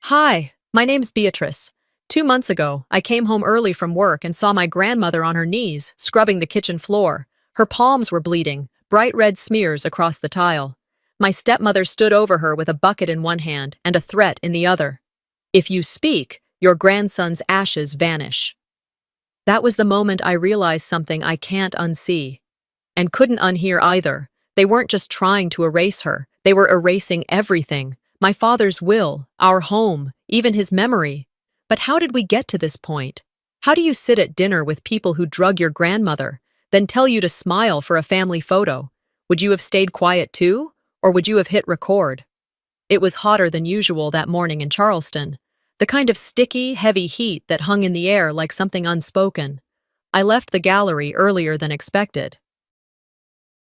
Hi, my name's Beatrice. 2 months ago, I came home early from work and saw my grandmother on her knees, scrubbing the kitchen floor. Her palms were bleeding, bright red smears across the tile. My stepmother stood over her with a bucket in one hand and a threat in the other. If you speak, your grandson's ashes vanish. That was the moment I realized something I can't unsee. And couldn't unhear either. They weren't just trying to erase her, they were erasing everything. My father's will, our home, even his memory. But how did we get to this point? How do you sit at dinner with people who drug your grandmother, then tell you to smile for a family photo? Would you have stayed quiet too? Or would you have hit record? It was hotter than usual that morning in Charleston. The kind of sticky, heavy heat that hung in the air like something unspoken. I left the gallery earlier than expected.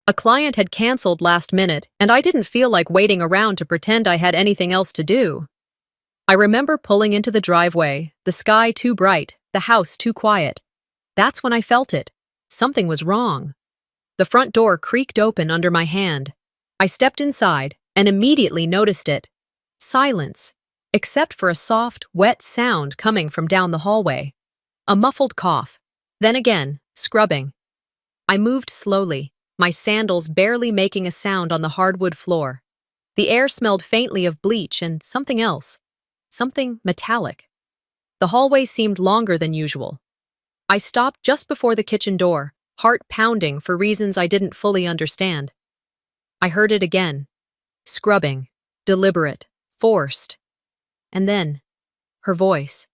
A client had canceled last minute, and I didn't feel like waiting around to pretend I had anything else to do. I remember pulling into the driveway, the sky too bright, the house too quiet. That's when I felt it. Something was wrong. The front door creaked open under my hand. I stepped inside and immediately noticed it. Silence, except for a soft, wet sound coming from down the hallway. A muffled cough. Then again, scrubbing. I moved slowly, my sandals barely making a sound on the hardwood floor. The air smelled faintly of bleach and something else. Something metallic. The hallway seemed longer than usual. I stopped just before the kitchen door, heart pounding for reasons I didn't fully understand. I heard it again. Scrubbing. Deliberate. Forced. And then, her voice.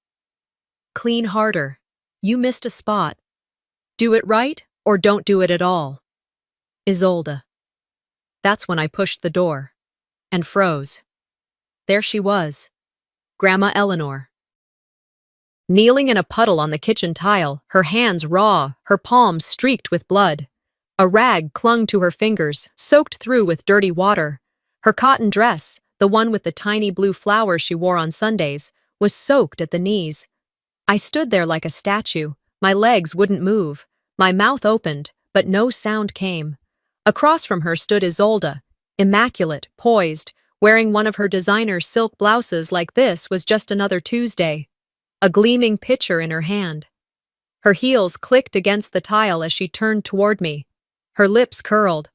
Clean harder. You missed a spot. Do it right or don't do it at all. Isolde. That's when I pushed the door. And froze. There she was. Grandma Eleanor. Kneeling in a puddle on the kitchen tile, her hands raw, her palms streaked with blood. A rag clung to her fingers, soaked through with dirty water. Her cotton dress, the one with the tiny blue flowers she wore on Sundays, was soaked at the knees. I stood there like a statue. My legs wouldn't move. My mouth opened, but no sound came. Across from her stood Isolde, immaculate, poised, wearing one of her designer silk blouses like this was just another Tuesday. A gleaming pitcher in her hand. Her heels clicked against the tile as she turned toward me. Her lips curled.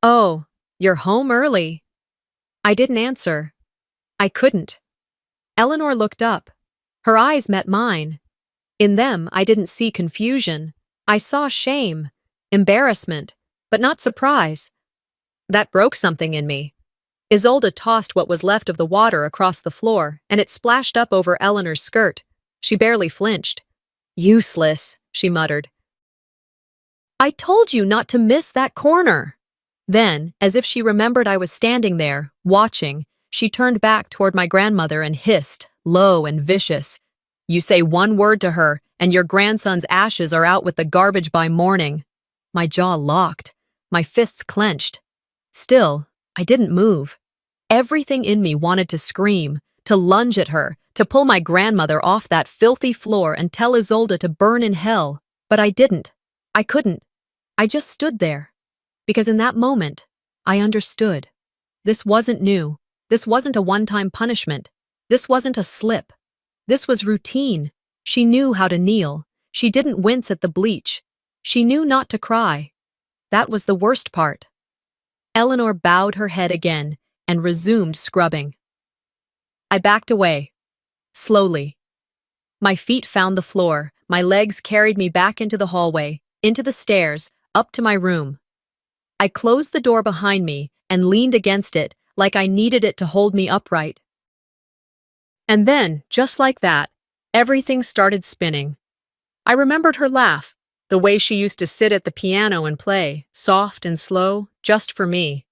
Oh, you're home early. I didn't answer. I couldn't. Eleanor looked up. Her eyes met mine. In them, I didn't see confusion. I saw shame, embarrassment, but not surprise. That broke something in me. Isolde tossed what was left of the water across the floor, and it splashed up over Eleanor's skirt. She barely flinched. Useless, she muttered. I told you not to miss that corner. Then, as if she remembered I was standing there, watching, she turned back toward my grandmother and hissed, low and vicious. You say one word to her, and your grandson's ashes are out with the garbage by morning. My jaw locked. My fists clenched. Still, I didn't move. Everything in me wanted to scream, to lunge at her, to pull my grandmother off that filthy floor and tell Isolde to burn in hell. But I didn't. I couldn't. I just stood there. Because in that moment, I understood. This wasn't new. This wasn't a one-time punishment. This wasn't a slip. This was routine. She knew how to kneel. She didn't wince at the bleach. She knew not to cry. That was the worst part. Eleanor bowed her head again and resumed scrubbing. I backed away. Slowly. My feet found the floor. My legs carried me back into the hallway, into the stairs, up to my room. I closed the door behind me and leaned against it like I needed it to hold me upright. And then, just like that, everything started spinning. I remembered her laugh, the way she used to sit at the piano and play, soft and slow, just for me.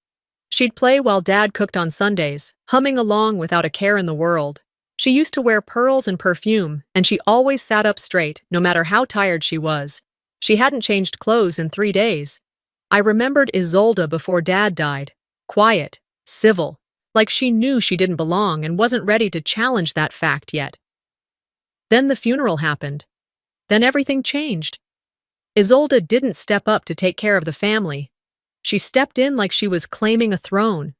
She'd play while Dad cooked on Sundays, humming along without a care in the world. She used to wear pearls and perfume, and she always sat up straight, no matter how tired she was. She hadn't changed clothes in 3 days. I remembered Isolde before Dad died. Quiet, civil, like she knew she didn't belong and wasn't ready to challenge that fact yet. Then the funeral happened. Then everything changed. Isolde didn't step up to take care of the family. She stepped in like she was claiming a throne.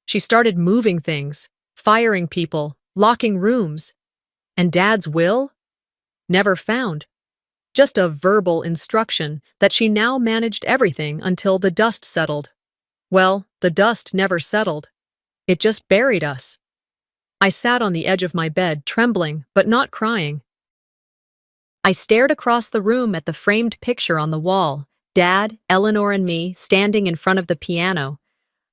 She started moving things, firing people, locking rooms. And Dad's will? Never found. Just a verbal instruction that she now managed everything until the dust settled. Well, the dust never settled. It just buried us. I sat on the edge of my bed, trembling, but not crying. I stared across the room at the framed picture on the wall, Dad, Eleanor, and me standing in front of the piano.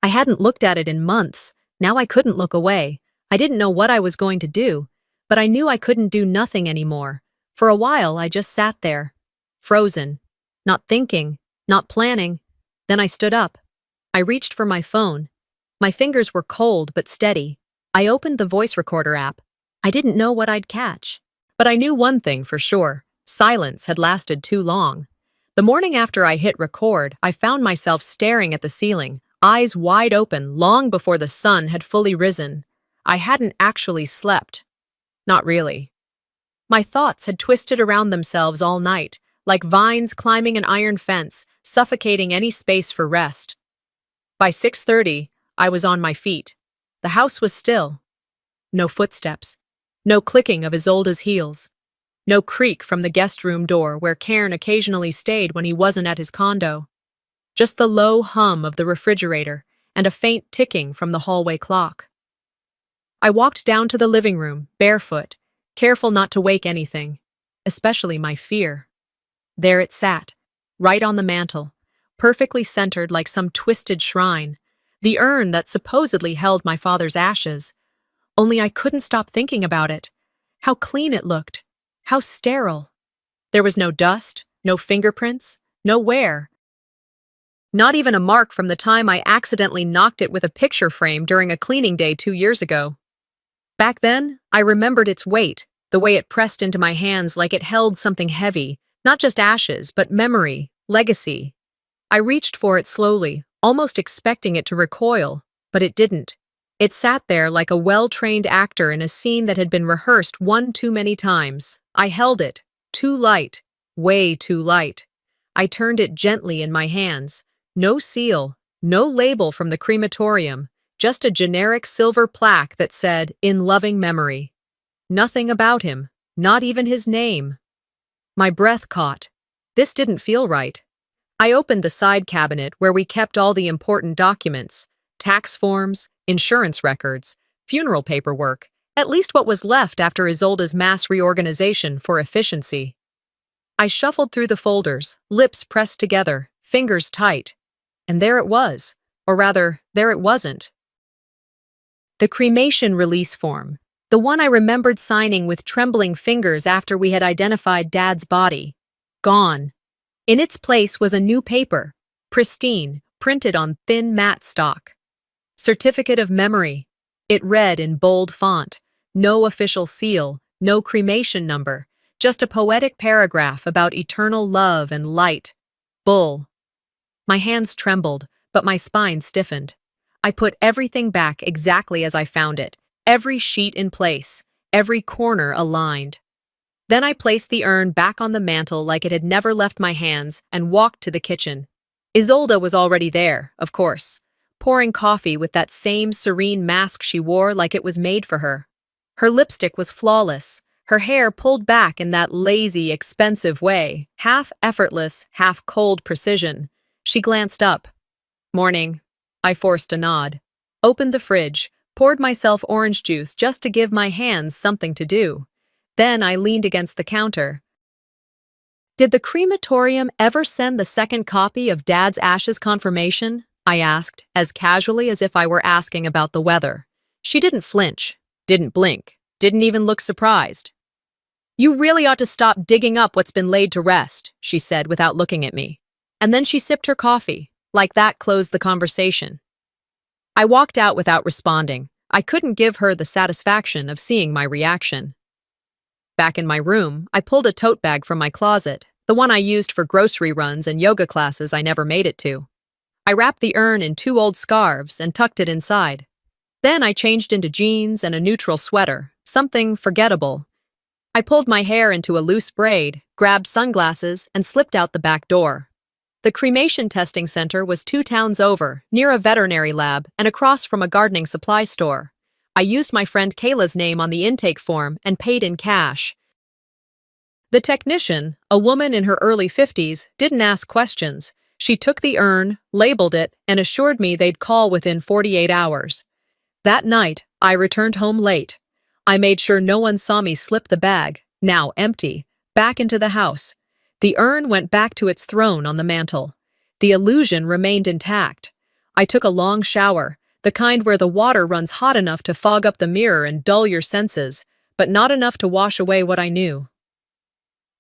I hadn't looked at it in months. Now I couldn't look away. I didn't know what I was going to do, but I knew I couldn't do nothing anymore. For a while, I just sat there, frozen, not thinking, not planning. Then I stood up. I reached for my phone. My fingers were cold but steady. I opened the voice recorder app. I didn't know what I'd catch. But I knew one thing for sure. Silence had lasted too long. The morning after I hit record, I found myself staring at the ceiling, eyes wide open long before the sun had fully risen. I hadn't actually slept. Not really. My thoughts had twisted around themselves all night, like vines climbing an iron fence, suffocating any space for rest. By 6:30, I was on my feet. The house was still. No footsteps. No clicking of Isolde's heels. No creak from the guest room door where Cairn occasionally stayed when he wasn't at his condo. Just the low hum of the refrigerator and a faint ticking from the hallway clock. I walked down to the living room, barefoot, careful not to wake anything, especially my fear. There it sat, right on the mantel, perfectly centered like some twisted shrine, the urn that supposedly held my father's ashes. Only I couldn't stop thinking about it. How clean it looked. How sterile. There was no dust, no fingerprints, no wear. Not even a mark from the time I accidentally knocked it with a picture frame during a cleaning day 2 years ago. Back then, I remembered its weight, the way it pressed into my hands like it held something heavy, not just ashes, but memory, legacy. I reached for it slowly, almost expecting it to recoil, but it didn't. It sat there like a well-trained actor in a scene that had been rehearsed one too many times. I held it, too light, way too light. I turned it gently in my hands. No seal, no label from the crematorium, just a generic silver plaque that said, "In loving memory." Nothing about him, not even his name. My breath caught. This didn't feel right. I opened the side cabinet where we kept all the important documents, tax forms, insurance records, funeral paperwork, at least what was left after Isolde's mass reorganization for efficiency. I shuffled through the folders, lips pressed together, fingers tight. And there it was, or rather, there it wasn't. The cremation release form, the one I remembered signing with trembling fingers after we had identified Dad's body. Gone. In its place was a new paper, pristine, printed on thin matte stock. Certificate of memory. It read in bold font, no official seal, no cremation number, just a poetic paragraph about eternal love and light. Bull. My hands trembled, but my spine stiffened. I put everything back exactly as I found it, every sheet in place, every corner aligned. Then I placed the urn back on the mantel like it had never left my hands and walked to the kitchen. Isolde was already there, of course, pouring coffee with that same serene mask she wore like it was made for her. Her lipstick was flawless, her hair pulled back in that lazy, expensive way, half effortless, half cold precision. She glanced up. "Morning." I forced a nod. Opened the fridge, poured myself orange juice just to give my hands something to do. Then I leaned against the counter. "Did the crematorium ever send the second copy of Dad's ashes confirmation?" I asked, as casually as if I were asking about the weather. She didn't flinch, didn't blink, didn't even look surprised. "You really ought to stop digging up what's been laid to rest," she said without looking at me. And then she sipped her coffee. Like that closed the conversation. I walked out without responding. I couldn't give her the satisfaction of seeing my reaction. Back in my room, I pulled a tote bag from my closet, the one I used for grocery runs and yoga classes I never made it to. I wrapped the urn in 2 old scarves and tucked it inside. Then I changed into jeans and a neutral sweater, something forgettable. I pulled my hair into a loose braid, grabbed sunglasses, and slipped out the back door. The cremation testing center was 2 towns over, near a veterinary lab and across from a gardening supply store. I used my friend Kayla's name on the intake form and paid in cash. The technician, a woman in her early 50s, didn't ask questions. She took the urn, labeled it, and assured me they'd call within 48 hours. That night, I returned home late. I made sure no one saw me slip the bag, now empty, back into the house. The urn went back to its throne on the mantel. The illusion remained intact. I took a long shower, the kind where the water runs hot enough to fog up the mirror and dull your senses, but not enough to wash away what I knew.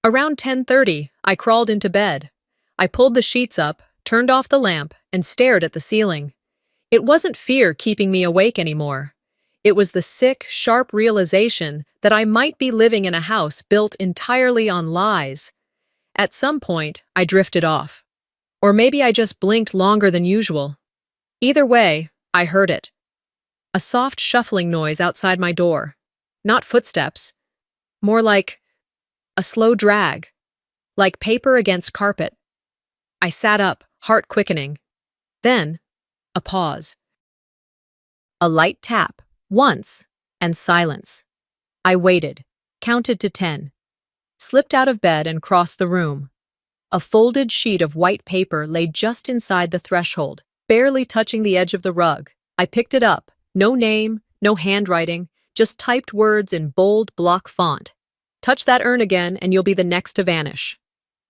Around 10:30, I crawled into bed. I pulled the sheets up, turned off the lamp, and stared at the ceiling. It wasn't fear keeping me awake anymore. It was the sick, sharp realization that I might be living in a house built entirely on lies. At some point, I drifted off. Or maybe I just blinked longer than usual. Either way, I heard it. A soft shuffling noise outside my door. Not footsteps. More like a slow drag. Like paper against carpet. I sat up, heart quickening. Then, a pause. A light tap, once, and silence. I waited, counted to 10. Slipped out of bed and crossed the room. A folded sheet of white paper lay just inside the threshold, barely touching the edge of the rug. I picked it up. No name, no handwriting, just typed words in bold block font. Touch that urn again and you'll be the next to vanish.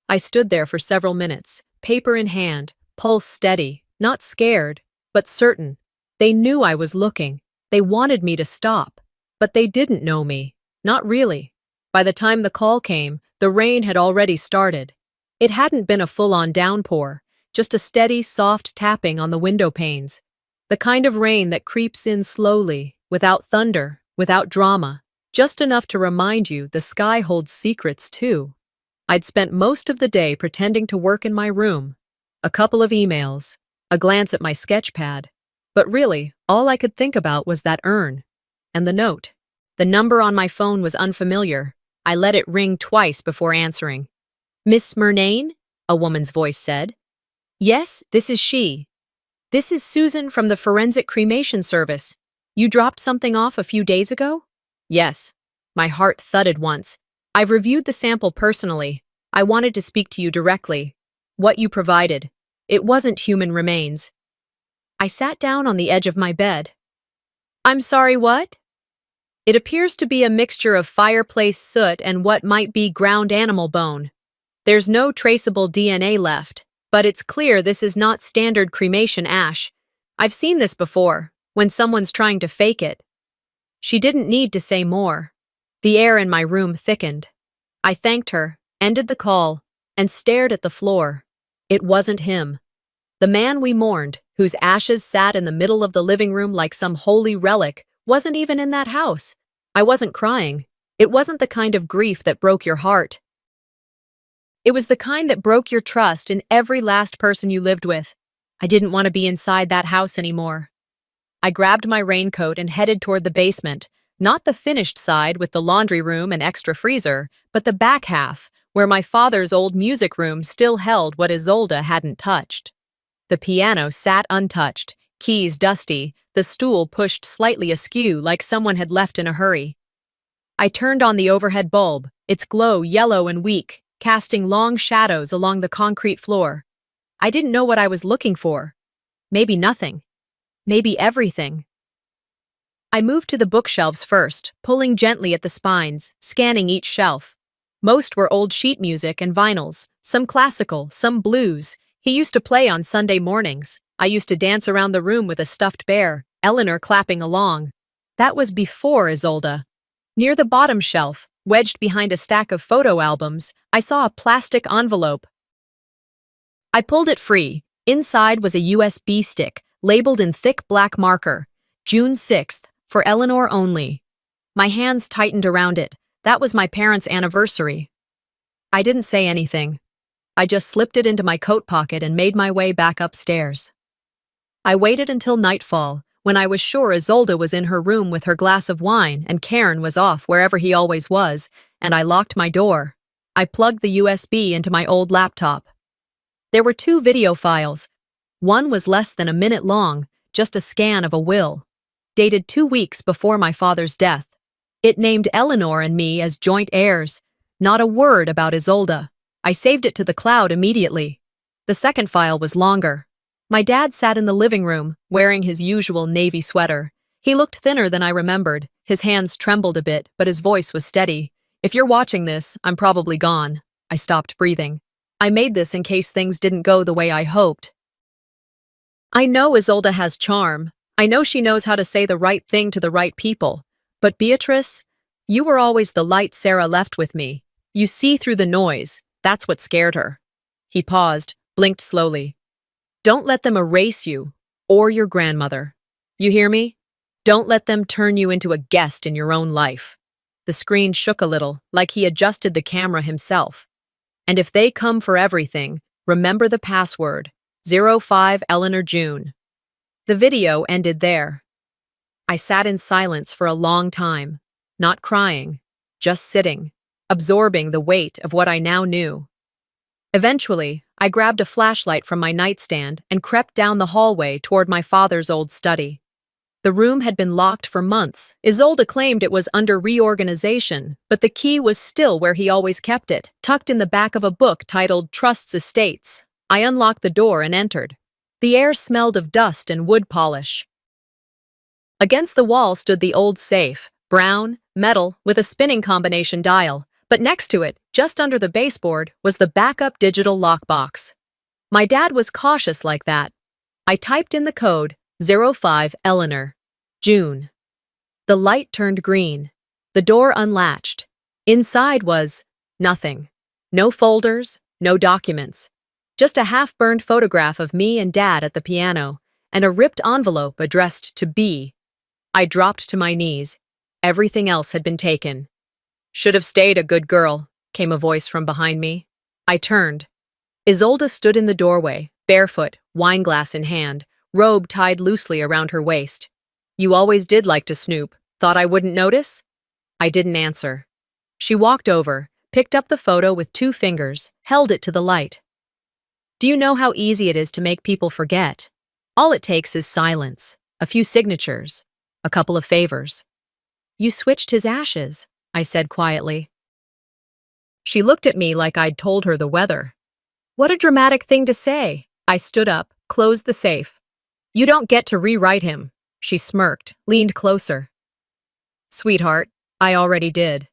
I stood there for several minutes, paper in hand, pulse steady, not scared, but certain. They knew I was looking. They wanted me to stop. But they didn't know me. Not really. By the time the call came, the rain had already started. It hadn't been a full-on downpour, just a steady, soft tapping on the window panes. The kind of rain that creeps in slowly, without thunder, without drama, just enough to remind you the sky holds secrets too. I'd spent most of the day pretending to work in my room. A couple of emails, a glance at my sketch pad. But really, all I could think about was that urn. And the note. The number on my phone was unfamiliar. I let it ring twice before answering. "Miss Murnane?" a woman's voice said. "Yes, this is she. This is Susan from the Forensic Cremation Service. You dropped something off a few days ago?" "Yes." My heart thudded once. "I've reviewed the sample personally. I wanted to speak to you directly. What you provided. It wasn't human remains." I sat down on the edge of my bed. "I'm sorry, what?" "It appears to be a mixture of fireplace soot and what might be ground animal bone. There's no traceable DNA left, but it's clear this is not standard cremation ash. I've seen this before, when someone's trying to fake it." She didn't need to say more. The air in my room thickened. I thanked her, ended the call, and stared at the floor. It wasn't him. The man we mourned, whose ashes sat in the middle of the living room like some holy relic, wasn't even in that house. I wasn't crying. It wasn't the kind of grief that broke your heart. It was the kind that broke your trust in every last person you lived with. I didn't want to be inside that house anymore. I grabbed my raincoat and headed toward the basement, not the finished side with the laundry room and extra freezer, but the back half, where my father's old music room still held what Isolde hadn't touched. The piano sat untouched, keys dusty, the stool pushed slightly askew like someone had left in a hurry. I turned on the overhead bulb, its glow yellow and weak, casting long shadows along the concrete floor. I didn't know what I was looking for. Maybe nothing. Maybe everything. I moved to the bookshelves first, pulling gently at the spines, scanning each shelf. Most were old sheet music and vinyls, some classical, some blues. He used to play on Sunday mornings. I used to dance around the room with a stuffed bear, Eleanor clapping along. That was before Isolde. Near the bottom shelf, wedged behind a stack of photo albums, I saw a plastic envelope. I pulled it free. Inside was a USB stick, labeled in thick black marker, June 6th, for Eleanor only. My hands tightened around it. That was my parents' anniversary. I didn't say anything. I just slipped it into my coat pocket and made my way back upstairs. I waited until nightfall, when I was sure Isolde was in her room with her glass of wine and Karen was off wherever he always was, and I locked my door. I plugged the USB into my old laptop. There were 2 video files. One was less than a minute long, just a scan of a will. dated 2 weeks before my father's death. It named Eleanor and me as joint heirs. Not a word about Isolde. I saved it to the cloud immediately. The second file was longer. My dad sat in the living room, wearing his usual navy sweater. He looked thinner than I remembered. His hands trembled a bit, but his voice was steady. "If you're watching this, I'm probably gone." I stopped breathing. "I made this in case things didn't go the way I hoped. I know Isolde has charm. I know she knows how to say the right thing to the right people. But Beatrice, you were always the light Sarah left with me. You see through the noise. That's what scared her." He paused, blinked slowly. "Don't let them erase you, or your grandmother. You hear me? Don't let them turn you into a guest in your own life." The screen shook a little, like he adjusted the camera himself. "And if they come for everything, remember the password, 05 Eleanor June." The video ended there. I sat in silence for a long time, not crying, just sitting, absorbing the weight of what I now knew. Eventually, I grabbed a flashlight from my nightstand and crept down the hallway toward my father's old study. The room had been locked for months. Isolde claimed it was under reorganization, but the key was still where he always kept it, tucked in the back of a book titled Trust's Estates. I unlocked the door and entered. The air smelled of dust and wood polish. Against the wall stood the old safe, brown, metal, with a spinning combination dial, but next to it, just under the baseboard, was the backup digital lockbox. My dad was cautious like that. I typed in the code, 05 Eleanor, June. The light turned green. The door unlatched. Inside was nothing. No folders, no documents. Just a half-burned photograph of me and Dad at the piano, and a ripped envelope addressed to B. I dropped to my knees. Everything else had been taken. "Should have stayed a good girl," came a voice from behind me. I turned. Isolde stood in the doorway, barefoot, wineglass in hand, robe tied loosely around her waist. "You always did like to snoop. Thought I wouldn't notice?" I didn't answer. She walked over, picked up the photo with 2 fingers, held it to the light. "Do you know how easy it is to make people forget? All it takes is silence, a few signatures, a couple of favors." "You switched his ashes," I said quietly. She looked at me like I'd told her the weather. "What a dramatic thing to say." I stood up, closed the safe. "You don't get to rewrite him." She smirked, leaned closer. "Sweetheart, I already did."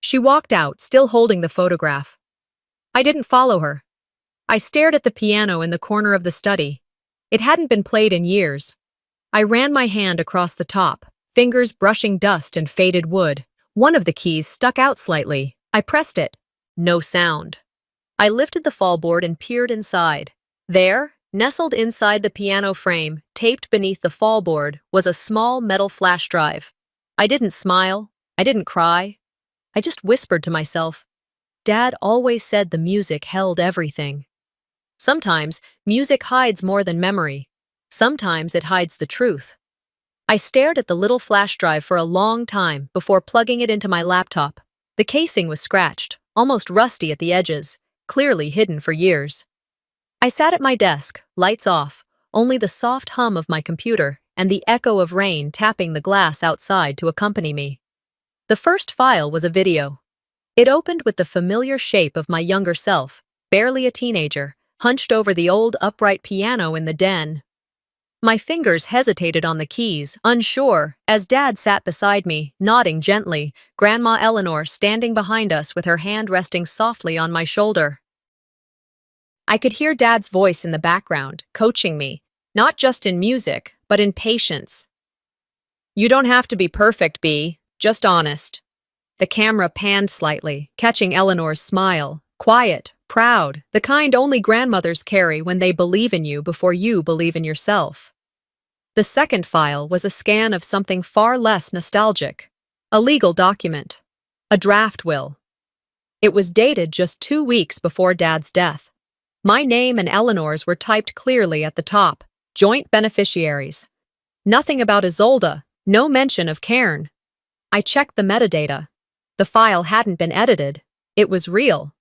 She walked out, still holding the photograph. I didn't follow her. I stared at the piano in the corner of the study. It hadn't been played in years. I ran my hand across the top, fingers brushing dust and faded wood. One of the keys stuck out slightly. I pressed it. No sound. I lifted the fallboard and peered inside. There, nestled inside the piano frame, taped beneath the fallboard, was a small metal flash drive. I didn't smile. I didn't cry. I just whispered to myself. Dad always said the music held everything. Sometimes, music hides more than memory. Sometimes it hides the truth. I stared at the little flash drive for a long time before plugging it into my laptop. The casing was scratched, almost rusty at the edges, clearly hidden for years. I sat at my desk, lights off, only the soft hum of my computer and the echo of rain tapping the glass outside to accompany me. The first file was a video. It opened with the familiar shape of my younger self, barely a teenager, hunched over the old upright piano in the den. My fingers hesitated on the keys, unsure, as Dad sat beside me, nodding gently, Grandma Eleanor standing behind us with her hand resting softly on my shoulder. I could hear Dad's voice in the background, coaching me, not just in music, but in patience. "You don't have to be perfect, Bea, just honest." The camera panned slightly, catching Eleanor's smile, quiet, proud, the kind only grandmothers carry when they believe in you before you believe in yourself. The second file was a scan of something far less nostalgic, a legal document, a draft will. It was dated just 2 weeks before Dad's death. My name and Eleanor's were typed clearly at the top, joint beneficiaries. Nothing about Isolde, no mention of Cairn. I checked the metadata. The file hadn't been edited. It was real.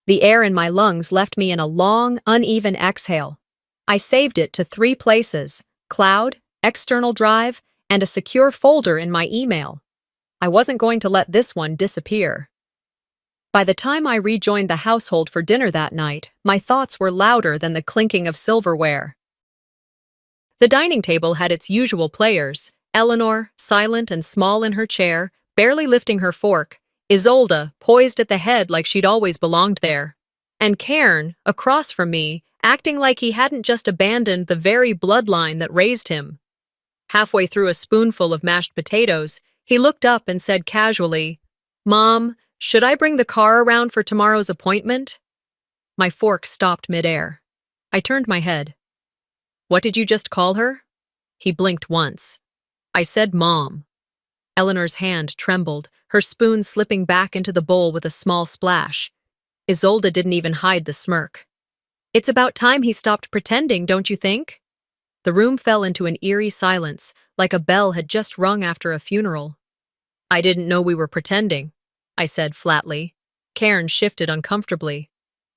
The air in my lungs left me in a long, uneven exhale. I saved it to 3 places: cloud, external drive, and a secure folder in my email. I wasn't going to let this one disappear. By the time I rejoined the household for dinner that night, my thoughts were louder than the clinking of silverware. The dining table had its usual players: Eleanor, silent and small in her chair, barely lifting her fork; Isolde, poised at the head like she'd always belonged there; and Cairn, across from me, acting like he hadn't just abandoned the very bloodline that raised him. Halfway through a spoonful of mashed potatoes, he looked up and said casually, "Mom, should I bring the car around for tomorrow's appointment?" My fork stopped midair. I turned my head. "What did you just call her?" He blinked once. "I said Mom." Eleanor's hand trembled, her spoon slipping back into the bowl with a small splash. Isolde didn't even hide the smirk. "It's about time he stopped pretending, don't you think?" The room fell into an eerie silence, like a bell had just rung after a funeral. "I didn't know we were pretending," I said flatly. Cairn shifted uncomfortably.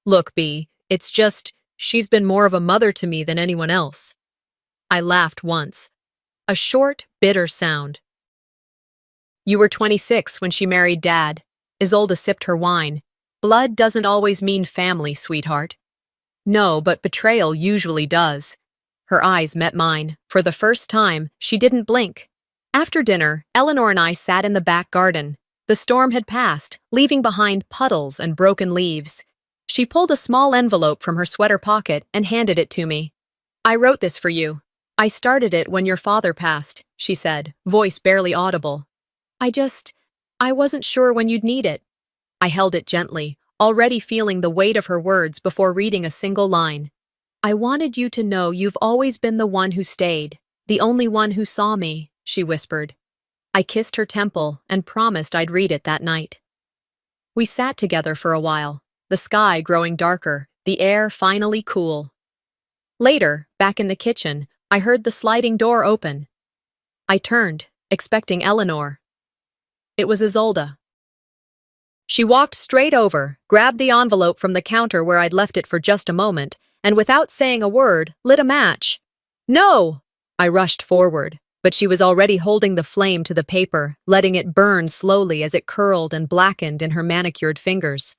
"Look, Bea, it's just, she's been more of a mother to me than anyone else." I laughed once. A short, bitter sound. "You were 26 when she married Dad." Isolde sipped her wine. "Blood doesn't always mean family, sweetheart." "No, but betrayal usually does." Her eyes met mine. For the first time, she didn't blink. After dinner, Eleanor and I sat in the back garden. The storm had passed, leaving behind puddles and broken leaves. She pulled a small envelope from her sweater pocket and handed it to me. "I wrote this for you. I started it when your father passed," she said, voice barely audible. I wasn't sure when you'd need it." I held it gently, already feeling the weight of her words before reading a single line. "I wanted you to know you've always been the one who stayed, the only one who saw me," she whispered. I kissed her temple and promised I'd read it that night. We sat together for a while, the sky growing darker, the air finally cool. Later, back in the kitchen, I heard the sliding door open. I turned, expecting Eleanor. It was Isolde. She walked straight over, grabbed the envelope from the counter where I'd left it for just a moment, and without saying a word, lit a match. "No!" I rushed forward, but she was already holding the flame to the paper, letting it burn slowly as it curled and blackened in her manicured fingers.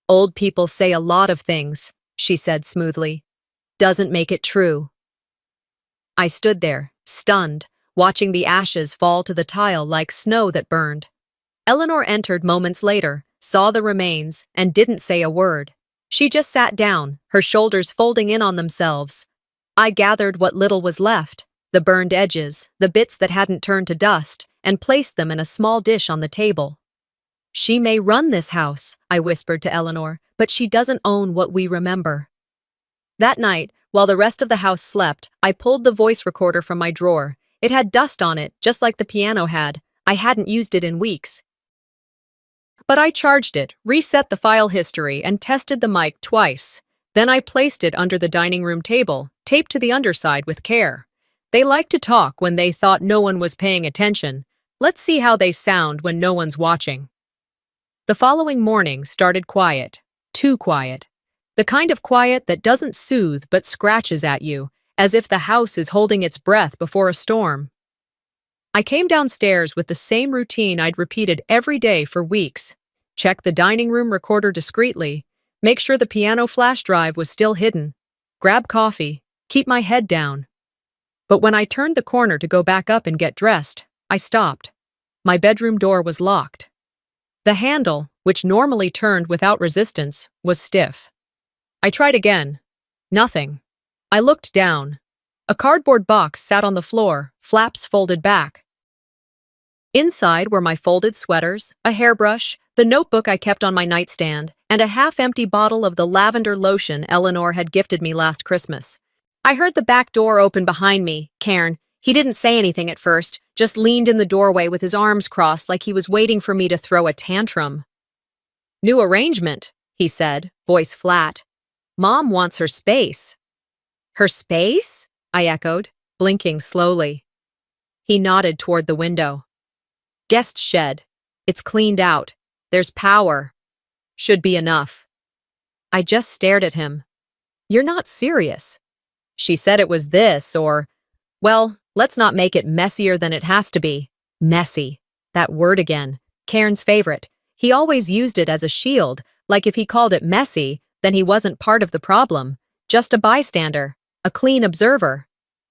"Old people say a lot of things," she said smoothly. "Doesn't make it true." I stood there, stunned, watching the ashes fall to the tile like snow that burned. Eleanor entered moments later, saw the remains, and didn't say a word. She just sat down, her shoulders folding in on themselves. I gathered what little was left, the burned edges, the bits that hadn't turned to dust, and placed them in a small dish on the table. "She may run this house," I whispered to Eleanor, "but she doesn't own what we remember." That night, while the rest of the house slept, I pulled the voice recorder from my drawer. It had dust on it, just like the piano had. I hadn't used it in weeks. But I charged it, reset the file history, and tested the mic twice. Then I placed it under the dining room table, taped to the underside with care. They like to talk when they thought no one was paying attention. Let's see how they sound when no one's watching. The following morning started quiet. Too quiet. The kind of quiet that doesn't soothe but scratches at you, as if the house is holding its breath before a storm. I came downstairs with the same routine I'd repeated every day for weeks. Check the dining room recorder discreetly, make sure the piano flash drive was still hidden, grab coffee, keep my head down. But when I turned the corner to go back up and get dressed, I stopped. My bedroom door was locked. The handle, which normally turned without resistance, was stiff. I tried again. Nothing. I looked down. A cardboard box sat on the floor, flaps folded back. Inside were my folded sweaters, a hairbrush, the notebook I kept on my nightstand, and a half-empty bottle of the lavender lotion Eleanor had gifted me last Christmas. I heard the back door open behind me, Cairn. He didn't say anything at first, just leaned in the doorway with his arms crossed like he was waiting for me to throw a tantrum. "New arrangement," he said, voice flat. "Mom wants her space." "Her space?" I echoed, blinking slowly. He nodded toward the window. "Guest shed. It's cleaned out. There's power. Should be enough." I just stared at him. "You're not serious." "She said it was this, or, well, Let's not make it messier than it has to be. Messy. That word again. Cairn's favorite. He always used it as a shield, like if he called it messy, then he wasn't part of the problem. Just a bystander. A clean observer.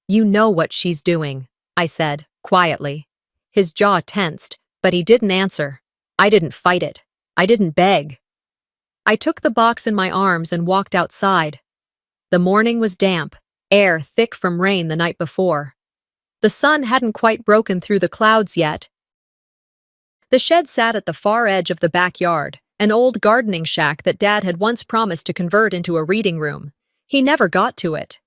You know what she's doing, I said, quietly. His jaw tensed, but he didn't answer. I didn't fight it. I didn't beg. I took the box in my arms and walked outside. The morning was damp, air thick from rain the night before. The sun hadn't quite broken through the clouds yet. The shed sat at the far edge of the backyard, an old gardening shack that Dad had once promised to convert into a reading room. He never got to it.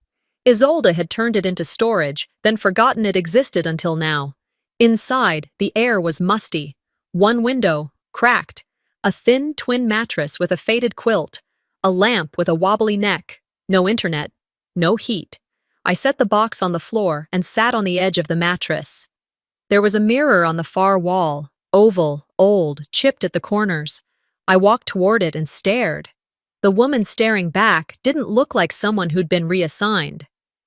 Isolde had turned it into storage, then forgotten it existed until now. Inside, the air was musty. One window, cracked. A thin twin mattress with a faded quilt. A lamp with a wobbly neck. No internet. No heat. I set the box on the floor and sat on the edge of the mattress. There was a mirror on the far wall, oval, old, chipped at the corners. I walked toward it and stared. The woman staring back didn't look like someone who'd been reassigned.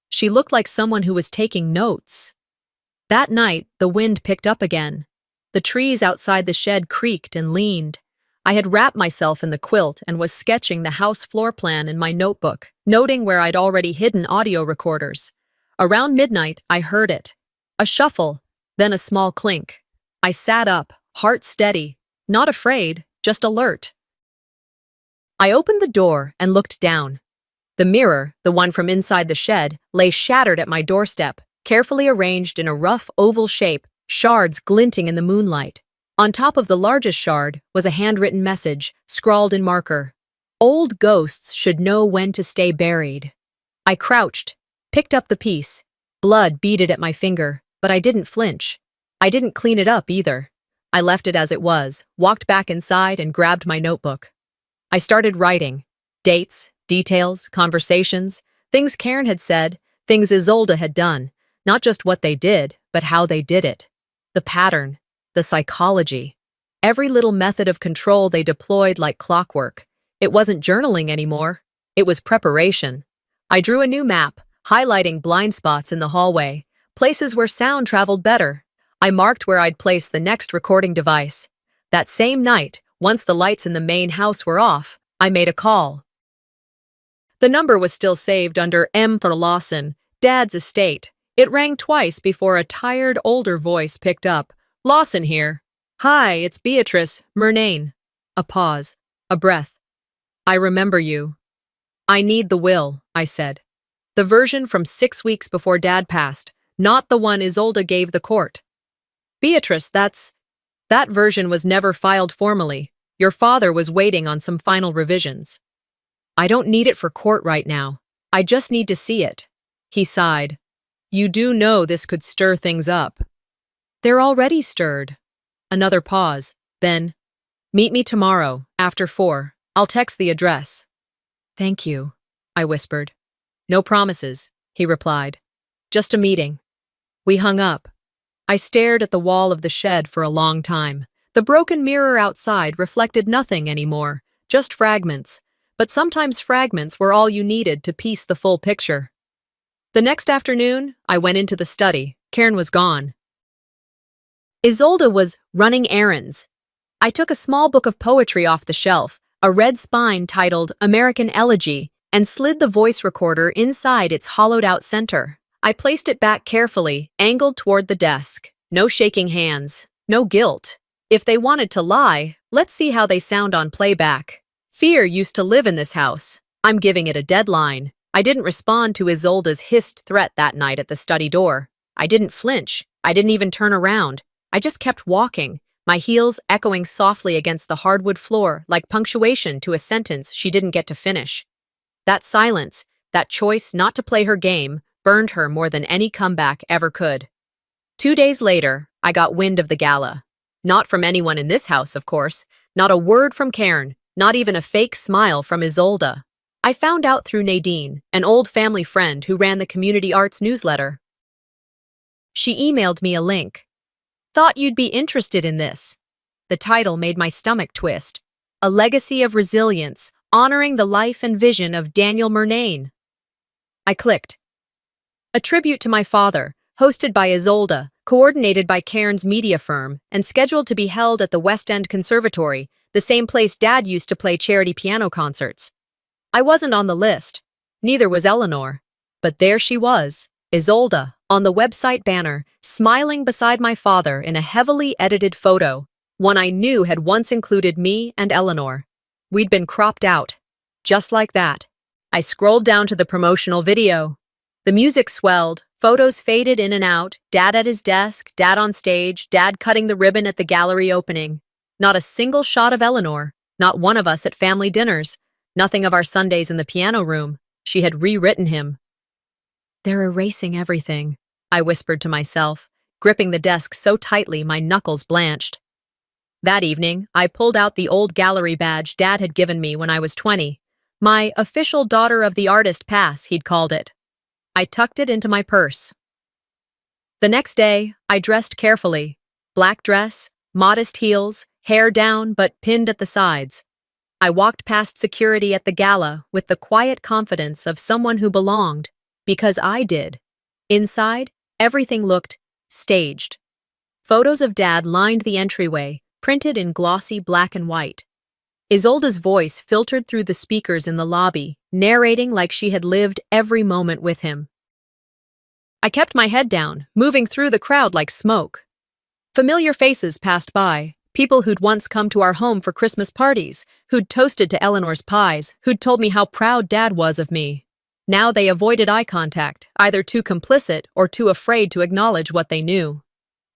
She looked like someone who was taking notes. That night, the wind picked up again. The trees outside the shed creaked and leaned. I had wrapped myself in the quilt and was sketching the house floor plan in my notebook, noting where I'd already hidden audio recorders. Around midnight, I heard it. A shuffle, then a small clink. I sat up, heart steady, not afraid, just alert. I opened the door and looked down. The mirror, the one from inside the shed, lay shattered at my doorstep, carefully arranged in a rough oval shape, shards glinting in the moonlight. On top of the largest shard was a handwritten message, scrawled in marker. Old ghosts should know when to stay buried. I crouched, picked up the piece. Blood beaded at my finger, but I didn't flinch. I didn't clean it up either. I left it as it was, walked back inside and grabbed my notebook. I started writing. Dates, details, conversations, things Cairn had said, things Isolde had done. Not just what they did, but how they did it. The pattern. The psychology. Every little method of control they deployed like clockwork. It wasn't journaling anymore. It was preparation. I drew a new map, highlighting blind spots in the hallway, places where sound traveled better. I marked where I'd place the next recording device. That same night, once the lights in the main house were off, I made a call. The number was still saved under M for Lawson, Dad's estate. It rang twice before a tired, older voice picked up. Lawson here. Hi, it's Beatrice, Murnane. A pause. A breath. I remember you. I need the will, I said. The version from 6 weeks before Dad passed, not the one Isolde gave the court. Beatrice, that version was never filed formally. Your father was waiting on some final revisions. I don't need it for court right now. I just need to see it. He sighed. You do know this could stir things up. They're already stirred. Another pause. Then, meet me tomorrow, after 4. I'll text the address. Thank you, I whispered. No promises, he replied. Just a meeting. We hung up. I stared at the wall of the shed for a long time. The broken mirror outside reflected nothing anymore, just fragments. But sometimes fragments were all you needed to piece the full picture. The next afternoon, I went into the study. Cairn was gone. Isolde was running errands. I took a small book of poetry off the shelf, a red spine titled American Elegy, and slid the voice recorder inside its hollowed-out center. I placed it back carefully, angled toward the desk. No shaking hands, no guilt. If they wanted to lie, let's see how they sound on playback. Fear used to live in this house. I'm giving it a deadline. I didn't respond to Isolde's hissed threat that night at the study door. I didn't flinch. I didn't even turn around. I just kept walking, my heels echoing softly against the hardwood floor like punctuation to a sentence she didn't get to finish. That silence, that choice not to play her game, burned her more than any comeback ever could. 2 days later, I got wind of the gala. Not from anyone in this house, of course. Not a word from Cairn, not even a fake smile from Isolde. I found out through Nadine, an old family friend who ran the community arts newsletter. She emailed me a link. Thought you'd be interested in this. The title made my stomach twist. A Legacy of Resilience, honoring the life and vision of Daniel Murnane. I clicked. A tribute to my father, hosted by Isolde, coordinated by Cairn's media firm, and scheduled to be held at the West End Conservatory, the same place Dad used to play charity piano concerts. I wasn't on the list. Neither was Eleanor. But there she was, Isolde, on the website banner, smiling beside my father in a heavily edited photo, one I knew had once included me and Eleanor. We'd been cropped out. Just like that. I scrolled down to the promotional video. The music swelled, photos faded in and out, Dad at his desk, Dad on stage, Dad cutting the ribbon at the gallery opening. Not a single shot of Eleanor, not one of us at family dinners, nothing of our Sundays in the piano room. She had rewritten him. "They're erasing everything," I whispered to myself, gripping the desk so tightly my knuckles blanched. That evening, I pulled out the old gallery badge Dad had given me when I was 20. My official Daughter of the Artist pass, he'd called it. I tucked it into my purse. The next day, I dressed carefully. Black dress, modest heels, hair down but pinned at the sides. I walked past security at the gala with the quiet confidence of someone who belonged, because I did. Inside, everything looked staged. Photos of Dad lined the entryway, printed in glossy black and white. Isolde's voice filtered through the speakers in the lobby, narrating like she had lived every moment with him. I kept my head down, moving through the crowd like smoke. Familiar faces passed by, people who'd once come to our home for Christmas parties, who'd toasted to Eleanor's pies, who'd told me how proud Dad was of me. Now they avoided eye contact, either too complicit or too afraid to acknowledge what they knew.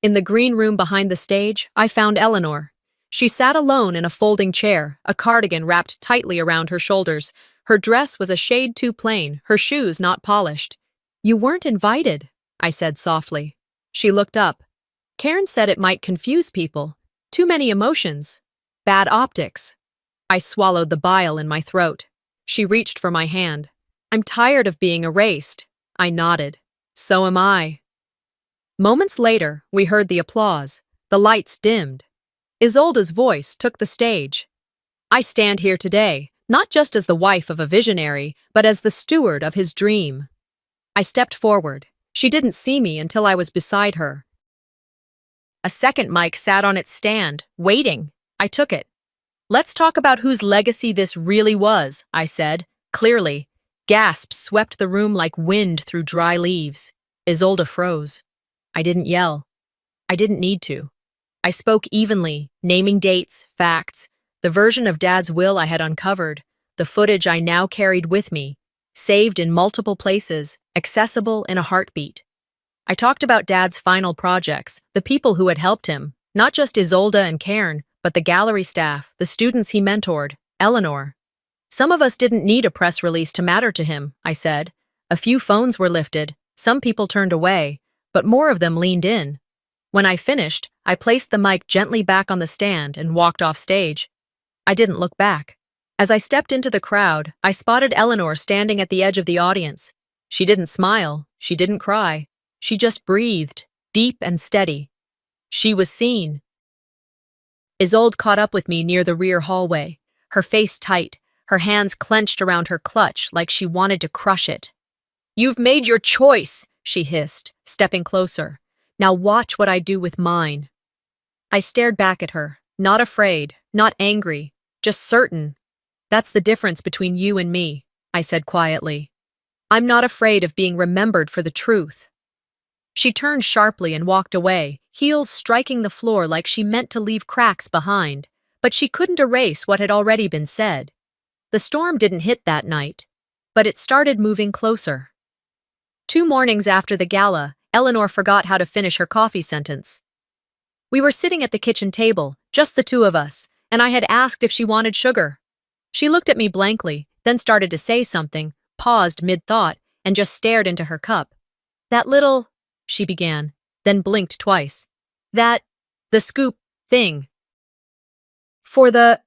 In the green room behind the stage, I found Eleanor. She sat alone in a folding chair, a cardigan wrapped tightly around her shoulders. Her dress was a shade too plain, her shoes not polished. "You weren't invited," I said softly. She looked up. "Cairn said it might confuse people. Too many emotions. Bad optics." I swallowed the bile in my throat. She reached for my hand. "I'm tired of being erased." I nodded. "So am I." Moments later, we heard the applause. The lights dimmed. Isolde's voice took the stage. "I stand here today, not just as the wife of a visionary, but as the steward of his dream." I stepped forward. She didn't see me until I was beside her. A second mic sat on its stand, waiting. I took it. "Let's talk about whose legacy this really was," I said, clearly. Gasps swept the room like wind through dry leaves. Isolde froze. I didn't yell. I didn't need to. I spoke evenly, naming dates, facts, the version of Dad's will I had uncovered, the footage I now carried with me, saved in multiple places, accessible in a heartbeat. I talked about Dad's final projects, the people who had helped him, not just Isolde and Cairn, but the gallery staff, the students he mentored, Eleanor. Some of us didn't need a press release to matter to him, I said. A few phones were lifted, some people turned away, but more of them leaned in. When I finished, I placed the mic gently back on the stand and walked off stage. I didn't look back. As I stepped into the crowd, I spotted Eleanor standing at the edge of the audience. She didn't smile, she didn't cry. She just breathed, deep and steady. She was seen. Isolde caught up with me near the rear hallway, her face tight, her hands clenched around her clutch like she wanted to crush it. "You've made your choice," she hissed, stepping closer. "Now watch what I do with mine." I stared back at her, not afraid, not angry, just certain. "That's the difference between you and me," I said quietly. "I'm not afraid of being remembered for the truth." She turned sharply and walked away, heels striking the floor like she meant to leave cracks behind, but she couldn't erase what had already been said. The storm didn't hit that night, but it started moving closer. 2 mornings after the gala, Eleanor forgot how to finish her coffee sentence. We were sitting at the kitchen table, just the two of us, and I had asked if she wanted sugar. She looked at me blankly, then started to say something, paused mid-thought, and just stared into her cup. "That little," she began, then blinked twice. The scoop thing. For the..."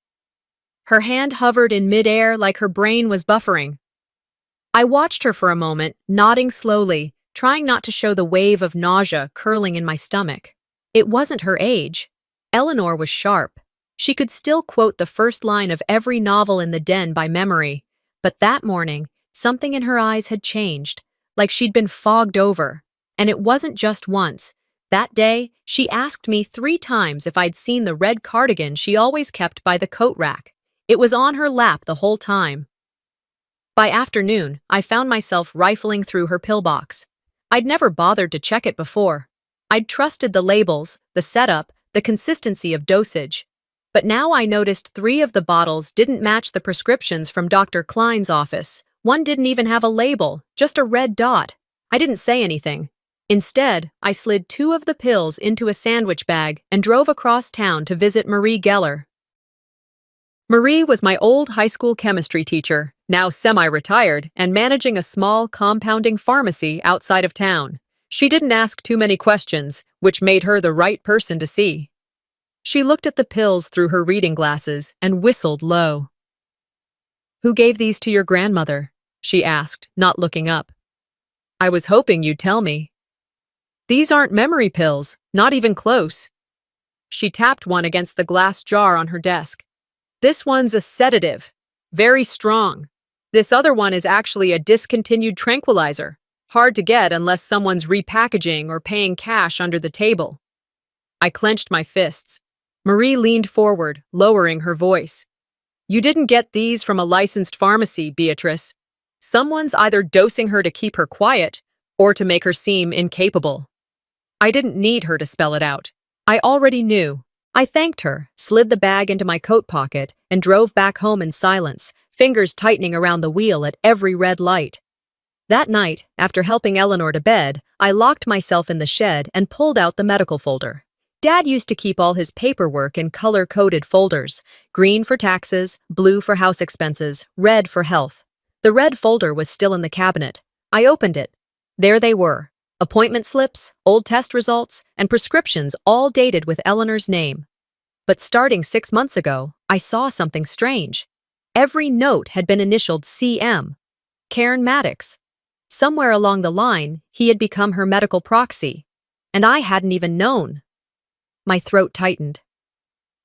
Her hand hovered in mid-air like her brain was buffering. I watched her for a moment, nodding slowly, trying not to show the wave of nausea curling in my stomach. It wasn't her age. Eleanor was sharp. She could still quote the first line of every novel in the den by memory, but that morning, something in her eyes had changed, like she'd been fogged over. And it wasn't just once. That day, she asked me 3 times if I'd seen the red cardigan she always kept by the coat rack. It was on her lap the whole time. By afternoon, I found myself rifling through her pillbox. I'd never bothered to check it before. I'd trusted the labels, the setup, the consistency of dosage. But now I noticed 3 of the bottles didn't match the prescriptions from Dr. Klein's office. One didn't even have a label, just a red dot. I didn't say anything. Instead, I slid 2 of the pills into a sandwich bag and drove across town to visit Marie Geller. Marie was my old high school chemistry teacher, now semi-retired and managing a small compounding pharmacy outside of town. She didn't ask too many questions, which made her the right person to see. She looked at the pills through her reading glasses and whistled low. "Who gave these to your grandmother?" she asked, not looking up. "I was hoping you'd tell me." "These aren't memory pills, not even close." She tapped one against the glass jar on her desk. "This one's a sedative. Very strong. This other one is actually a discontinued tranquilizer. Hard to get unless someone's repackaging or paying cash under the table." I clenched my fists. Marie leaned forward, lowering her voice. "You didn't get these from a licensed pharmacy, Beatrice. Someone's either dosing her to keep her quiet or to make her seem incapable." I didn't need her to spell it out. I already knew. I thanked her, slid the bag into my coat pocket, and drove back home in silence, fingers tightening around the wheel at every red light. That night, after helping Eleanor to bed, I locked myself in the shed and pulled out the medical folder. Dad used to keep all his paperwork in color-coded folders: green for taxes, blue for house expenses, red for health. The red folder was still in the cabinet. I opened it. There they were. Appointment slips, old test results, and prescriptions all dated with Eleanor's name. But starting 6 months ago, I saw something strange. Every note had been initialed CM. Cairn Maddox. Somewhere along the line, he had become her medical proxy. And I hadn't even known. My throat tightened.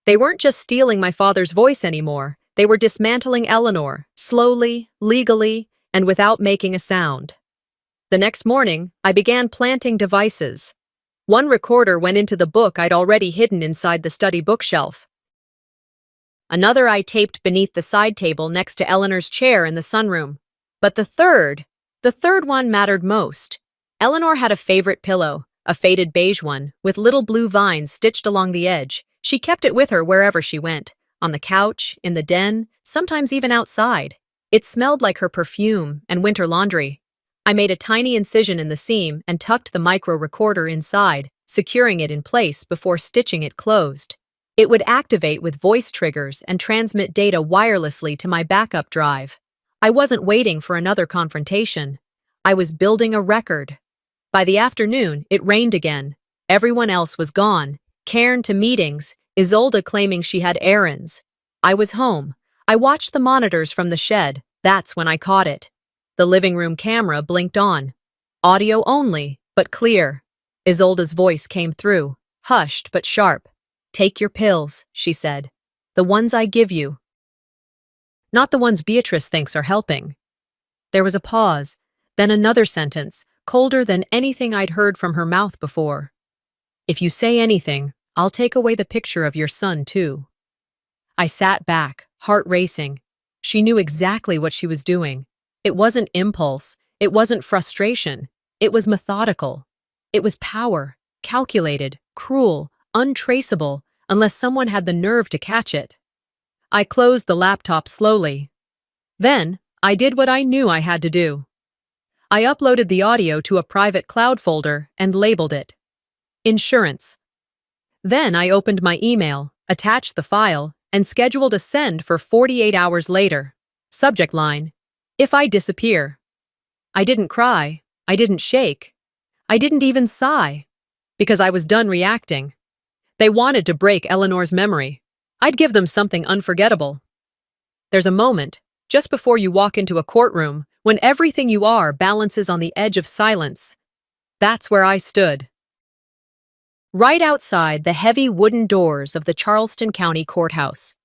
They weren't just stealing my father's voice anymore. They were dismantling Eleanor, slowly, legally, and without making a sound. The next morning, I began planting devices. One recorder went into the book I'd already hidden inside the study bookshelf. Another I taped beneath the side table next to Eleanor's chair in the sunroom. But the third one mattered most. Eleanor had a favorite pillow, a faded beige one, with little blue vines stitched along the edge. She kept it with her wherever she went, on the couch, in the den, sometimes even outside. It smelled like her perfume and winter laundry. I made a tiny incision in the seam and tucked the micro recorder inside, securing it in place before stitching it closed. It would activate with voice triggers and transmit data wirelessly to my backup drive. I wasn't waiting for another confrontation. I was building a record. By the afternoon, it rained again. Everyone else was gone. Cairn to meetings, Isolde claiming she had errands. I was home. I watched the monitors from the shed. That's when I caught it. The living room camera blinked on. Audio only, but clear. Isolde's voice came through, hushed but sharp. "Take your pills," she said. "The ones I give you. Not the ones Beatrice thinks are helping." There was a pause, then another sentence, colder than anything I'd heard from her mouth before. "If you say anything, I'll take away the picture of your son, too." I sat back, heart racing. She knew exactly what she was doing. It wasn't impulse. It wasn't frustration. It was methodical. It was power, calculated, cruel, untraceable, unless someone had the nerve to catch it. I closed the laptop slowly. Then, I did what I knew I had to do. I uploaded the audio to a private cloud folder and labeled it Insurance. Then I opened my email, attached the file, and scheduled a send for 48 hours later. Subject line: "If I disappear." I didn't cry. I didn't shake. I didn't even sigh. Because I was done reacting. They wanted to break Eleanor's memory. I'd give them something unforgettable. There's a moment, just before you walk into a courtroom, when everything you are balances on the edge of silence. That's where I stood. Right outside the heavy wooden doors of the Charleston County Courthouse.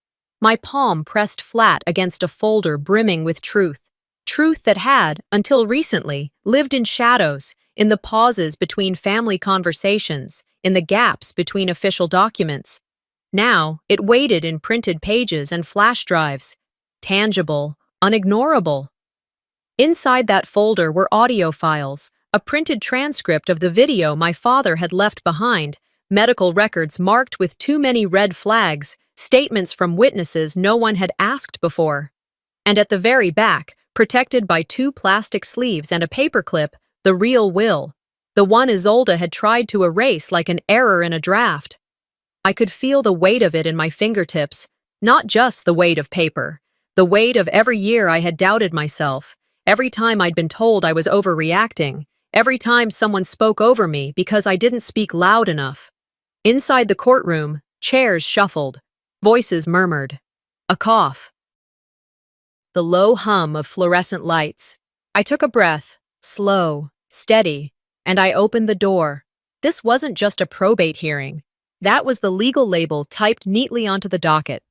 My palm pressed flat against a folder brimming with truth. Truth that had, until recently, lived in shadows, in the pauses between family conversations, in the gaps between official documents. Now, it waited in printed pages and flash drives, tangible, unignorable. Inside that folder were audio files, a printed transcript of the video my father had left behind, medical records marked with too many red flags, statements from witnesses no one had asked before. And at the very back, protected by two plastic sleeves and a paperclip, the real will, the one Isolde had tried to erase like an error in a draft. I could feel the weight of it in my fingertips, not just the weight of paper, the weight of every year I had doubted myself, every time I'd been told I was overreacting, every time someone spoke over me because I didn't speak loud enough. Inside the courtroom, chairs shuffled, voices murmured. A cough. The low hum of fluorescent lights. I took a breath, slow, steady, and I opened the door. This wasn't just a probate hearing. That was the legal label typed neatly onto the docket.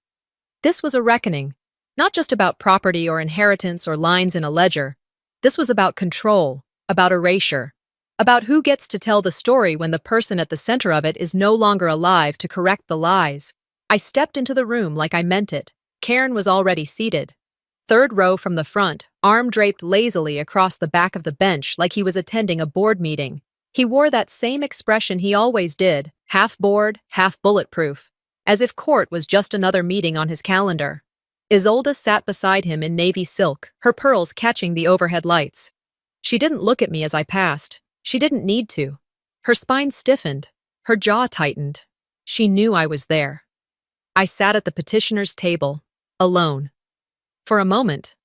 This was a reckoning, not just about property or inheritance or lines in a ledger. This was about control, about erasure, about who gets to tell the story when the person at the center of it is no longer alive to correct the lies. I stepped into the room like I meant it. Cairn was already seated. Third row from the front, arm draped lazily across the back of the bench like he was attending a board meeting. He wore that same expression he always did, half bored, half bulletproof, as if court was just another meeting on his calendar. Isolde sat beside him in navy silk, her pearls catching the overhead lights. She didn't look at me as I passed. She didn't need to. Her spine stiffened, her jaw tightened. She knew I was there. I sat at the petitioner's table, alone. For a moment.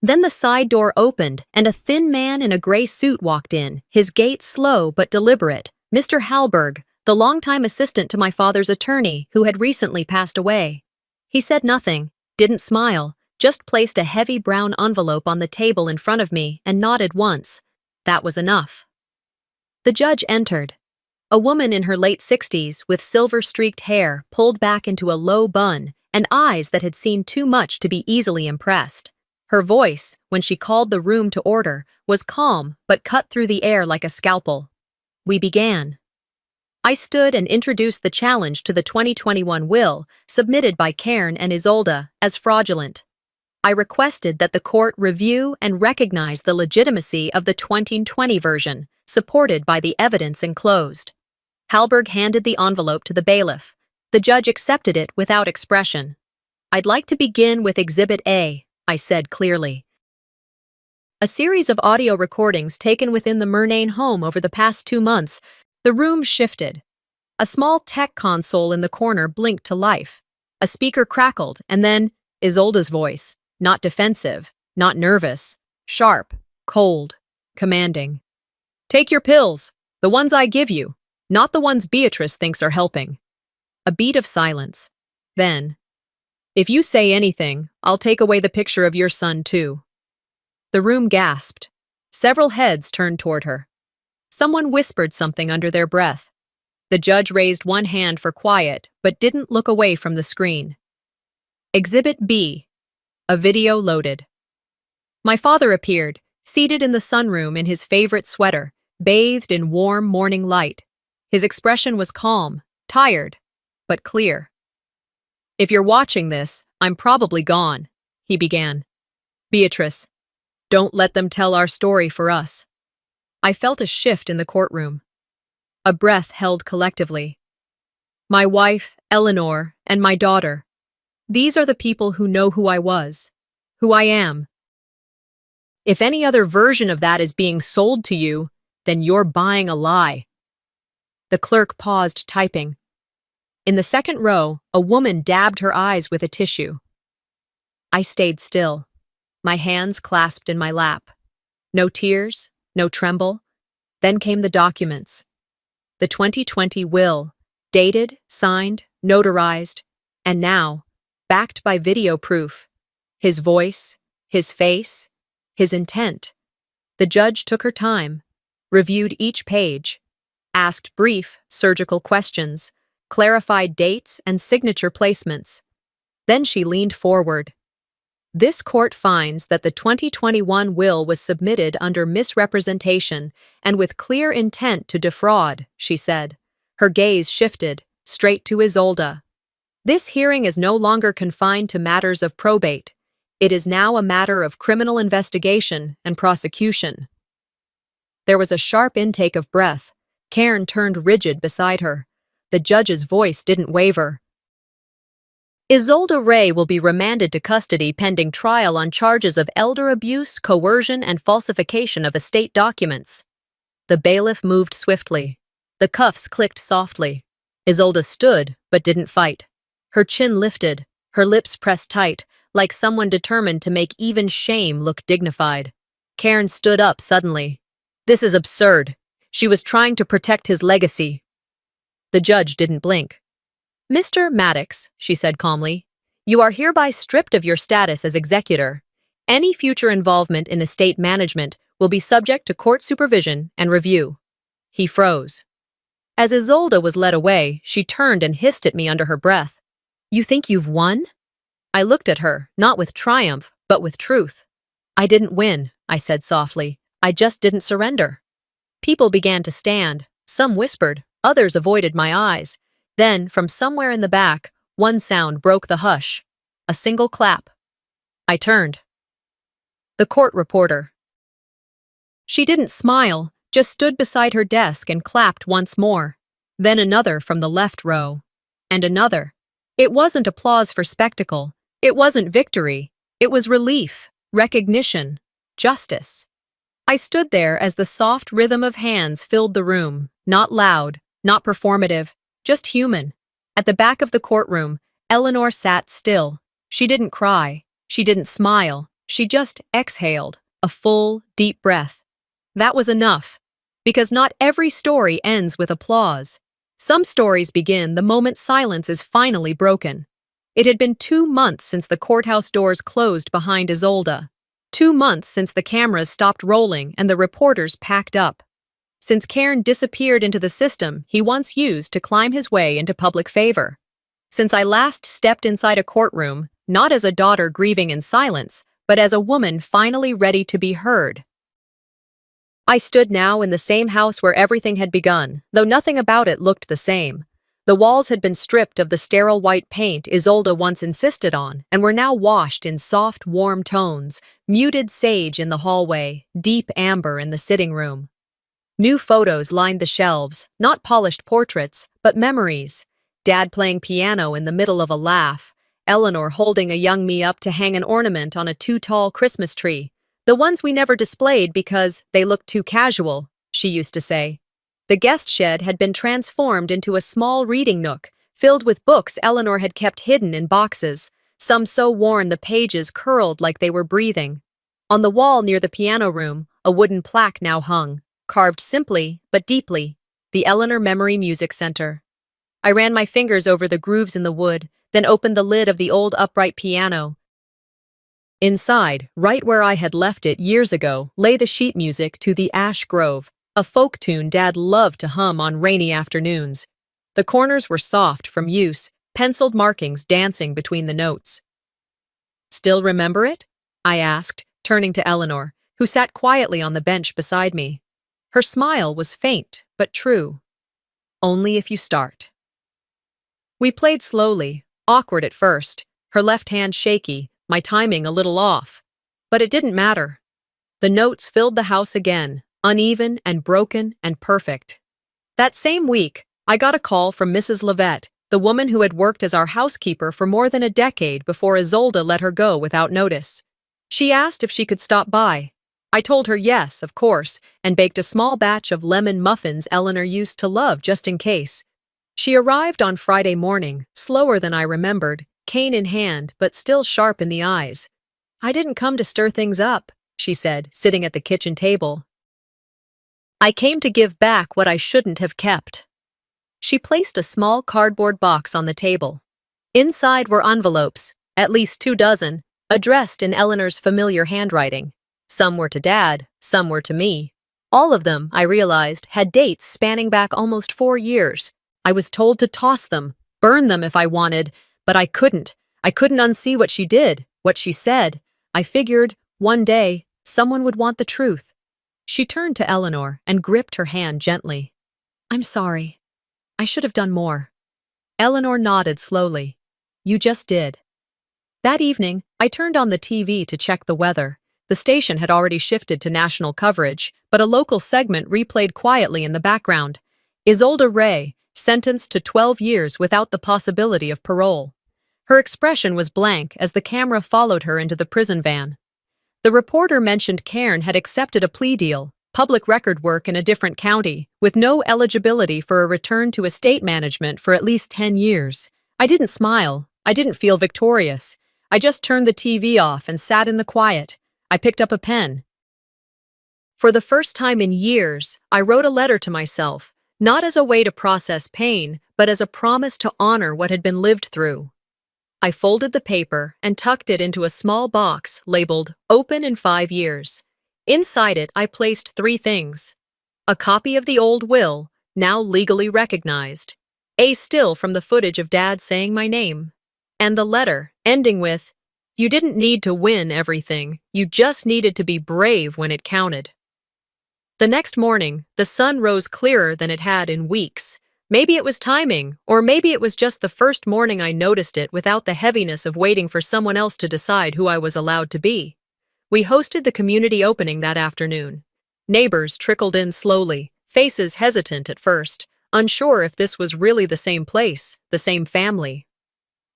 Then the side door opened, and a thin man in a gray suit walked in, his gait slow but deliberate. Mr. Hallberg, the longtime assistant to my father's attorney, who had recently passed away. He said nothing, didn't smile, just placed a heavy brown envelope on the table in front of me and nodded once. That was enough. The judge entered. A woman in her late 60s with silver-streaked hair pulled back into a low bun and eyes that had seen too much to be easily impressed. Her voice, when she called the room to order, was calm but cut through the air like a scalpel. We began. I stood and introduced the challenge to the 2021 will submitted by Cairn and Isolde as fraudulent. I requested that the court review and recognize the legitimacy of the 2020 version, supported by the evidence enclosed. Hallberg handed the envelope to the bailiff. The judge accepted it without expression. I'd like to begin with Exhibit A, I said clearly. A series of audio recordings taken within the Murnane home over the past 2 months. The room shifted. A small tech console in the corner blinked to life. A speaker crackled, and then Isolde's voice, not defensive, not nervous, sharp, cold, commanding. Take your pills, the ones I give you, not the ones Beatrice thinks are helping. A beat of silence. Then, if you say anything, I'll take away the picture of your son too. The room gasped. Several heads turned toward her. Someone whispered something under their breath. The judge raised one hand for quiet, but didn't look away from the screen. Exhibit B. A video loaded. My father appeared, seated in the sunroom in his favorite sweater, bathed in warm morning light. His expression was calm, tired, but clear. If you're watching this, I'm probably gone, he began. Beatrice, don't let them tell our story for us. I felt a shift in the courtroom. A breath held collectively. My wife, Eleanor, and my daughter. These are the people who know who I was, who I am. If any other version of that is being sold to you, then you're buying a lie. The clerk paused typing. In the second row, a woman dabbed her eyes with a tissue. I stayed still, my hands clasped in my lap. No tears, no tremble. Then came the documents. The 2020 will, dated, signed, notarized, and now, backed by video proof. His voice, his face, his intent. The judge took her time, reviewed each page, asked brief, surgical questions, clarified dates and signature placements. Then she leaned forward. This court finds that the 2021 will was submitted under misrepresentation and with clear intent to defraud, she said. Her gaze shifted, straight to Isolde. This hearing is no longer confined to matters of probate. It is now a matter of criminal investigation and prosecution. There was a sharp intake of breath. Karen turned rigid beside her. The judge's voice didn't waver. Isolde Ray will be remanded to custody pending trial on charges of elder abuse, coercion, and falsification of estate documents. The bailiff moved swiftly. The cuffs clicked softly. Isolde stood, but didn't fight. Her chin lifted, her lips pressed tight, like someone determined to make even shame look dignified. Karen stood up suddenly. This is absurd. She was trying to protect his legacy. The judge didn't blink. Mr. Maddox, she said calmly, you are hereby stripped of your status as executor. Any future involvement in estate management will be subject to court supervision and review. He froze. As Isolde was led away, she turned and hissed at me under her breath. You think you've won? I looked at her, not with triumph, but with truth. I didn't win, I said softly. I just didn't surrender. People began to stand. Some whispered, others avoided my eyes. Then, from somewhere in the back, one sound broke the hush. A single clap. I turned. The court reporter. She didn't smile, just stood beside her desk and clapped once more. Then another from the left row. And another. It wasn't applause for spectacle. It wasn't victory. It was relief, recognition, justice. I stood there as the soft rhythm of hands filled the room, not loud, not performative, just human. At the back of the courtroom, Eleanor sat still. She didn't cry. She didn't smile. She just exhaled, a full, deep breath. That was enough. Because not every story ends with applause. Some stories begin the moment silence is finally broken. It had been 2 months since the courthouse doors closed behind Isolde. 2 months since the cameras stopped rolling and the reporters packed up. Since Karen disappeared into the system he once used to climb his way into public favor. Since I last stepped inside a courtroom, not as a daughter grieving in silence, but as a woman finally ready to be heard. I stood now in the same house where everything had begun, though nothing about it looked the same. The walls had been stripped of the sterile white paint Isolde once insisted on, and were now washed in soft, warm tones, muted sage in the hallway, deep amber in the sitting room. New photos lined the shelves, not polished portraits, but memories. Dad playing piano in the middle of a laugh, Eleanor holding a young me up to hang an ornament on a too-tall Christmas tree. The ones we never displayed because they looked too casual, she used to say. The guest shed had been transformed into a small reading nook, filled with books Eleanor had kept hidden in boxes, some so worn the pages curled like they were breathing. On the wall near the piano room, a wooden plaque now hung, carved simply but deeply, the Eleanor Memory Music Center. I ran my fingers over the grooves in the wood, then opened the lid of the old upright piano. Inside, right where I had left it years ago, lay the sheet music to The Ash Grove, a folk tune Dad loved to hum on rainy afternoons. The corners were soft from use, penciled markings dancing between the notes. Still remember it? I asked, turning to Eleanor, who sat quietly on the bench beside me. Her smile was faint, but true. Only if you start. We played slowly, awkward at first, her left hand shaky, my timing a little off. But it didn't matter. The notes filled the house again, uneven and broken and perfect. That same week, I got a call from Mrs. Levette, the woman who had worked as our housekeeper for more than a decade before Isolde let her go without notice. She asked if she could stop by. I told her yes, of course, and baked a small batch of lemon muffins Eleanor used to love just in case. She arrived on Friday morning, slower than I remembered, cane in hand, but still sharp in the eyes. I didn't come to stir things up, she said, sitting at the kitchen table. I came to give back what I shouldn't have kept. She placed a small cardboard box on the table. Inside were envelopes, at least 2 dozen, addressed in Eleanor's familiar handwriting. Some were to Dad, some were to me. All of them, I realized, had dates spanning back almost 4 years. I was told to toss them, burn them if I wanted, but I couldn't. I couldn't unsee what she did, What she said, I figured, one day, someone would want the truth. She turned to Eleanor and gripped her hand gently. I'm sorry. I should have done more. Eleanor nodded slowly. You just did. That evening, I turned on the TV to check the weather. The station had already shifted to national coverage, but a local segment replayed quietly in the background. Isolde Ray, sentenced to 12 years without the possibility of parole. Her expression was blank as the camera followed her into the prison van. The reporter mentioned Cairn had accepted a plea deal, public record work in a different county, with no eligibility for a return to estate management for at least 10 years. I didn't smile. I didn't feel victorious. I just turned the TV off and sat in the quiet. I picked up a pen. For the first time in years, I wrote a letter to myself, not as a way to process pain, but as a promise to honor what had been lived through. I folded the paper and tucked it into a small box labeled Open in 5 years. Inside it, I placed 3 things. A copy of the old will, now legally recognized. A still from the footage of Dad saying my name. And the letter, ending with, you didn't need to win everything, you just needed to be brave when it counted. The next morning, the sun rose clearer than it had in weeks. Maybe it was timing, or maybe it was just the first morning I noticed it without the heaviness of waiting for someone else to decide who I was allowed to be. We hosted the community opening that afternoon. Neighbors trickled in slowly, faces hesitant at first, unsure if this was really the same place, the same family.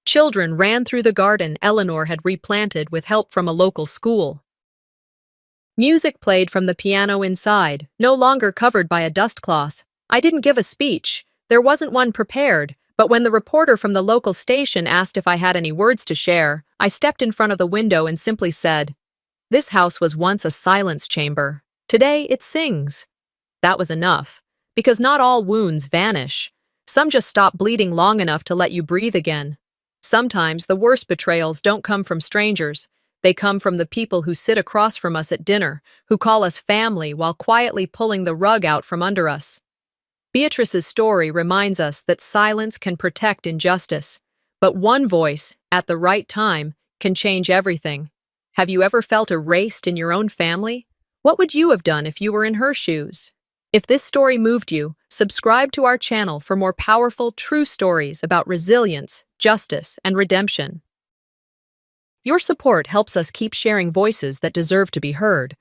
Children ran through the garden Eleanor had replanted with help from a local school. Music played from the piano inside, no longer covered by a dust cloth. I didn't give a speech. There wasn't one prepared, but when the reporter from the local station asked if I had any words to share, I stepped in front of the window and simply said, this house was once a silence chamber. Today it sings. That was enough, because not all wounds vanish. Some just stop bleeding long enough to let you breathe again. Sometimes the worst betrayals don't come from strangers. They come from the people who sit across from us at dinner, who call us family while quietly pulling the rug out from under us. Beatrice's story reminds us that silence can protect injustice, but one voice, at the right time, can change everything. Have you ever felt erased in your own family? What would you have done if you were in her shoes? If this story moved you, subscribe to our channel for more powerful, true stories about resilience, justice, and redemption. Your support helps us keep sharing voices that deserve to be heard.